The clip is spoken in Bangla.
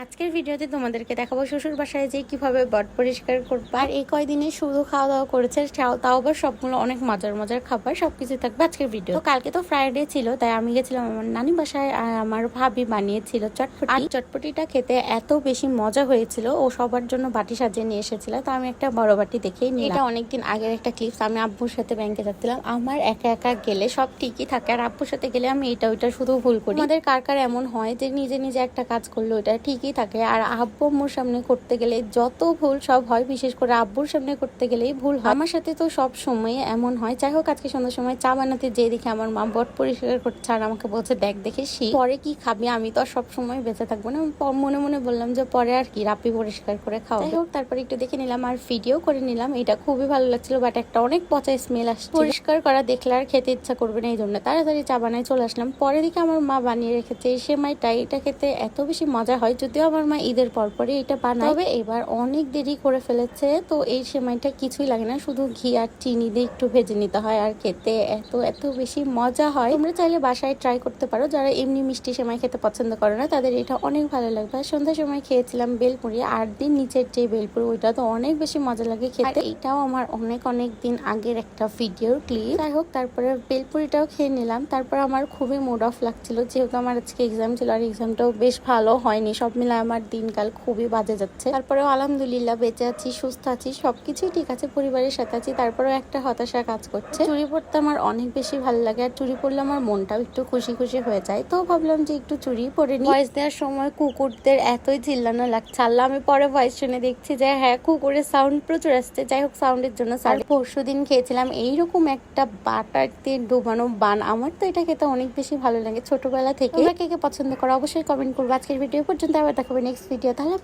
আজকের ভিডিওতে তোমাদেরকে দেখাবো শ্বশুর বাসায় যে কিভাবে বট পরিষ্কার করবো। আর এই কয়দিনে শুধু খাওয়া দাওয়া করেছে, তাও আবার সবগুলো অনেক মজার মজার খাবার, সবকিছু থাকবে আজকের ভিডিও। তো কালকে তো ফ্রাইডে ছিল, তাই আমি গেছিলাম আমার নানি বাসায়, আর আমার ভাবি বানিয়েছিল চটপটি। আর চটপটিটা খেতে এত বেশি মজা হয়েছিল, ও সবার জন্য বাটি সাজিয়ে নিয়ে এসেছিল। তো আমি একটা বড় বাটি দেখেই নিলাম। এটা অনেকদিন আগের একটা ক্লিপস। আমি আব্বুর সাথে ব্যাংকে যাচ্ছিলাম, আমার একা একা গেলে সব ঠিকই থাকে, আর আব্বুর সাথে গেলে আমি এটা ওইটা শুধু ভুল করি। আমাদের কার কার এমন হয় যে নিজে নিজে একটা কাজ করলে ওইটা ঠিকই থাকে, আর আব্বু আম্মুর সামনে করতে গেলে যত ভুল সব হয়, বিশেষ করে আব্বুর সামনে করতে গেলেই ভুল হয়। আমার সাথে তো সব সময় এমন হয়। যাই হোক, আজকে সন্ধ্যার সময় চা বানাতে যেয়ে দেখি আমার মা বট পরিষ্কার করছে, আর আমাকে বলছে দেখ দেখে শি পরে কি খাবি, আমি তো আর সব সময় বেঁচে থাকবো না। মনে মনে বললাম যে পরে আর কি রাপি পরিষ্কার করে খাওয়া। যাই হোক, তারপরে একটু দেখে নিলাম আর ভিডিও করে নিলাম। এটা খুবই ভালো লাগছিল, বাট একটা অনেক পচা স্মেল আসছে। পরিষ্কার করা দেখলে আর খেতে ইচ্ছা করবে না, এই জন্য তাড়াতাড়ি চা বানায় চলে আসলাম। পরে দিকে আমার মা বানিয়ে রেখেছে এই সেমাইটা। এটা খেতে এত বেশি মজা হয়, যদিও আমার মা ঈদের পরপরই এটা বানায়, তবে এবার অনেক দেরি করে ফেলেছে। তো এই সেমাইটা কিছুই লাগে না, শুধু ঘি আর চিনি দিয়ে একটু ভেজে নিতে হয়, আর খেতে এত এত বেশি মজা হয়। তোমরা চাইলে বাসায় ট্রাই করতে পারো, যারা এমনি মিষ্টি সেমাই খেতে পছন্দ করে না তাদের এটা অনেক ভালো লাগবে। আর সন্ধ্যার সময় খেয়েছিলাম বেলপুরি, 8 দিন নিচের যে বেলপুরি, ওইটা তো অনেক বেশি মজা লাগে খেতে। এটাও আমার অনেক অনেক দিন আগের একটা ভিডিওর ক্লিপ। যাই হোক, তারপরে বেলপুরিটাও খেয়ে নিলাম। তারপর আমার খুবই মুড অফ লাগছিল, যেহেতু আমার আজকে এক্সাম ছিল, আর এক্সামটাও বেশ ভালো হয়নি। সব মিলে আমার দিনকাল খুবই বাজে যাচ্ছে। তারপরেও আলহামদুলিল্লাহ বেঁচে আছি, সুস্থ আছি, সবকিছুই ঠিক আছে, পরিবারের সাথে আছি। তারপরেও একটা হতাশা কাজ করছে। চুড়ি পরতে আমার অনেক বেশি ভালো লাগে, আর চুড়ি পরলে আমার মনটাও একটু খুশি খুশি হয়ে যায়। তো ভাবলাম যে একটু চুড়ি পরে নিই। ভয়েস দেওয়ার সময় কুকুরদের এতই চিল্লানো লাগছে, আল্লাহ, আমি পরে ভয়েস শুনে দেখছি যে হ্যাঁ, কুকুরের সাউন্ড প্রচুর আসছে। যাই হোক, সাউন্ডের জন্য পরশুদিন খেয়েছিলাম এইরকম একটা বাটার দিয়ে ডুবানো বান। আমার তো এটা খেতে অনেক বেশি ভালো লাগে ছোটবেলা থেকে। তোমরা কে কে পছন্দ করো অবশ্যই কমেন্ট করবো। আজকের ভিডিও পর্যন্ত, আবার দেখাবে নেক্সট ভিডিও। তাহলে